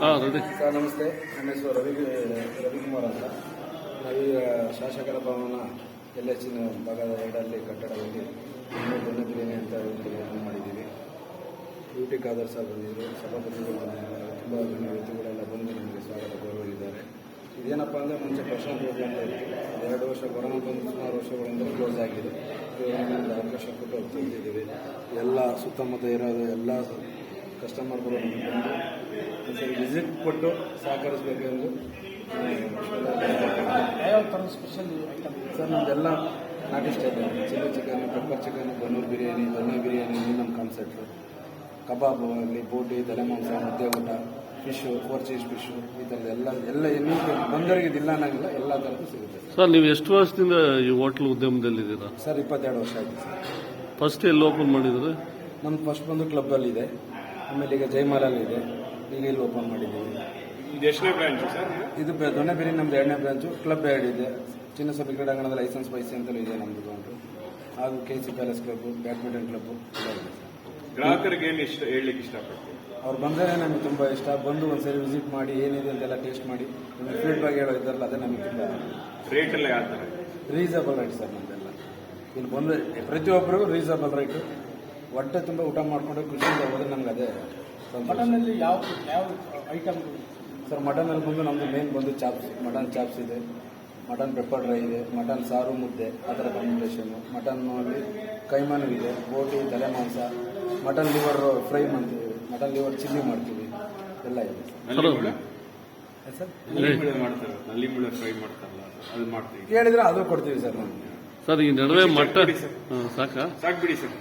Sir ನಮಸ್ತೆ. ನನ್ನ ಹೆಸರು ರವಿಕುಮಾರ್ ಅಂತ. ನಾವೀಗ ಶಾಸಕರ ಭವನ LHನ ಭಾಗದ 2ರಲ್ಲಿ ಕಟ್ಟಡದಲ್ಲಿ ದೊಡ್ಡ ಬಿರಿಯಾನಿ ಅಂತ ಓಪನ್ ಮಾಡಿದ್ದೀವಿ. ಯೂಟಿ ಖಾದರ್ ಸರ್ ಬಂದಿದ್ದರು, ಸಭಾಪತಿಗಳು ಬಂದಿದ್ದಾರೆ, ತುಂಬ ಗಣ್ಯ ವ್ಯಕ್ತಿಗಳೆಲ್ಲ ಬಂದು ನಮಗೆ ಸ್ವಾಗತ ಕೋರಿದ್ದಾರೆ. ಇದೇನಪ್ಪ ಅಂದರೆ ಮುಂಚೆ ಪರ್ಸನಲ್ ರೋಡ್ ಅಂತ ಇತ್ತು. 2 ವರ್ಷ ಕೊರೋನಾ ಬಂದು ಸುಮಾರು ವರ್ಷಗಳಿಂದ ಕ್ಲೋಸ್ ಆಗಿದೆ. ನಮಗೆ ಅವಕಾಶ ಕೊಟ್ಟು ತೆಗೆದಿದ್ದೀವಿ. ಎಲ್ಲ ಸುತ್ತಮುತ್ತ ಇರೋದು ಎಲ್ಲ ಕಸ್ಟಮರ್ಗಳು ಬಂದು ಒಂದ್ಸರಿ ವಿಸಿಟ್ ಕೊಟ್ಟು ಸಹಕರಿಸಬೇಕೆಂದು ಯಾವ ಥರ ಸ್ಪೆಷಲ್ ಐಟಮ್ ಸರ್ ನಮ್ದೆಲ್ಲ ನಾಟಿ style, chilli chicken, pepper chicken, Bannur biryani, ದೊಣ್ಣೆ ಬಿರಿಯಾನಿ, ನಮ್ಮ ಕಾನ್ಸೆಪ್ಟು. ಕಬಾಬು ಆಗಲಿ, ಬೋಟಿ, ತಲೆ ಮಾಂಸ, ಮುದ್ದೆ ಊಟ, ಫಿಶು, 4 ಚೀಸ್ ಫಿಶು, ಈ ಥರದ್ದು ಎಲ್ಲ ಎಲ್ಲಿ ಬಂದವರಿಗೆ ಇದಿಲ್ಲ ಅನ್ನೋಂಗಿಲ್ಲ, ಎಲ್ಲ ಥರದ್ದು ಸಿಗುತ್ತೆ ಸರ್. ನೀವು ಎಷ್ಟು ವರ್ಷದಿಂದ ಈ ಹೋಟ್ಲ್ ಉದ್ಯಮದಲ್ಲಿದ್ದೀರಾ ಸರ್? 22 ವರ್ಷ ಆಯಿತು ಸರ್. ಫಸ್ಟ್ ಎಲ್ಲಿ ಓಪನ್ ಮಾಡಿದ್ರೆ? ನಮ್ದು ಫಸ್ಟ್ ಬಂದು ಕ್ಲಬ್ಬಲ್ಲಿದೆ, ಆಮೇಲೆ ಈಗ ಜೈಮಾಲಲ್ಲಿ ಇದೆ, ಈಗ ಇಲ್ಲಿ ಓಪನ್ ಮಾಡಿದ್ದೀವಿ. ಇದು ಎಷ್ಟನೇ ಬ್ರಾಂಚ್ ಸರ್? ಇದು ದೊಣ್ಣೆ ಬಿರಿಯಾನಿ ನಮ್ದು 2ನೇ ಬ್ರಾಂಚು. ಕ್ಲಬ್ 2 ಇದೆ. ಚಿನ್ನಸ್ವಾಮಿ ಕ್ರೀಡಾಂಗಣದ ಲೈಸೆನ್ಸ್ ವೈಸಿ ಅಂತಲೂ ಇದೆ ನಮ್ಮದು ಗ್ರೌಂಡು. ಹಾಗೂ KC palace club, badminton club ಎಲ್ಲ ಇದೆ ಸರ್. ಗ್ರಾಹಕರಿಗೆ ಏನು ಹೇಳಲಿಕ್ಕೆ ಇಷ್ಟಪಡ್ತೀವಿ? ಅವ್ರು ಬಂದರೆ ನಮಗೆ ತುಂಬ ಇಷ್ಟ. ಬಂದು ಒಂದ್ಸರಿ ವಿಸಿಟ್ ಮಾಡಿ ಏನಿದೆ ಅಂತೆಲ್ಲ ಟೇಸ್ಟ್ ಮಾಡಿ ನಿಮಗೆ ಫೀಡ್ಬ್ಯಾಕ್ ಹೇಳೋ ಇದ್ದಾರಲ್ಲ, ಅದೇ ನಮಗೆ ತುಂಬ ರೇಟ್ ಎಲ್ಲ ಯಾವ ಥರ? ರೀಸನಬಲ್ ರೈಟ್ ಸರ್ ನಮ್ಮದೆಲ್ಲ. ಇಲ್ಲಿ ಬಂದು ಪ್ರತಿಯೊಬ್ಬರಿಗೂ ರೀಸನಬಲ್ ರೈಟು. ಹೊಟ್ಟೆ ತುಂಬ ಊಟ ಮಾಡಿಕೊಂಡು ಖುಷಿಯಿಂದ ಹೋದ್ರೆ ನಮ್ಗೆ ಅದೇ ಸಂತೋಷ. ಮಟನ್ನಲ್ಲಿ ಯಾವ ಐಟಮ್ ಸರ್? ಮಟನಲ್ಲಿ ಬಂದು ನಮ್ಮದು ಮೇನ್ ಬಂದು ಚಾಪ್ಸ್, ಮಟನ್ ಚಾಪ್ಸ್ ಇದೆ, ಮಟನ್ ಪೆಪ್ಪರ್ ಡ್ರೈ ಇದೆ, ಮಟನ್ ಸಾರು ಮುದ್ದೆ ಆ ಥರ ಕಾಂಬಿನೇಷನ್ನು. ಮಟನ್ನಲ್ಲಿ ಕೈಮಾನು ಇದೆ, ಬೋಟಿ, ತಲೆ ಮಾಂಸ, ಮಟನ್ ಲಿವರ್ ಫ್ರೈ ಮಾಡ್ತೀವಿ, ಮಟನ್ ಲಿವರ್ ಚಿಲ್ಲಿ ಮಾಡ್ತೀವಿ, ಎಲ್ಲ ಇದೆ ಸರ್. ಮಾಡ್ತಾರೆ, ನಲ್ಲಿ ಮುಳ್ಳು ಫ್ರೈ ಮಾಡ್ತಾರಲ್ಲ, ಅದು ಮಾಡ್ತೀವಿ. ಕೇಳಿದ್ರೆ ಅದು ಕೊಡ್ತೀವಿ ಸರ್ ನಾವು. ಸರ್ ಈ ನಡುವೆ ಮಟ್ಟ ಸಾಕಾ? ಸಾಕು ಬಿಡಿ ಸರ್.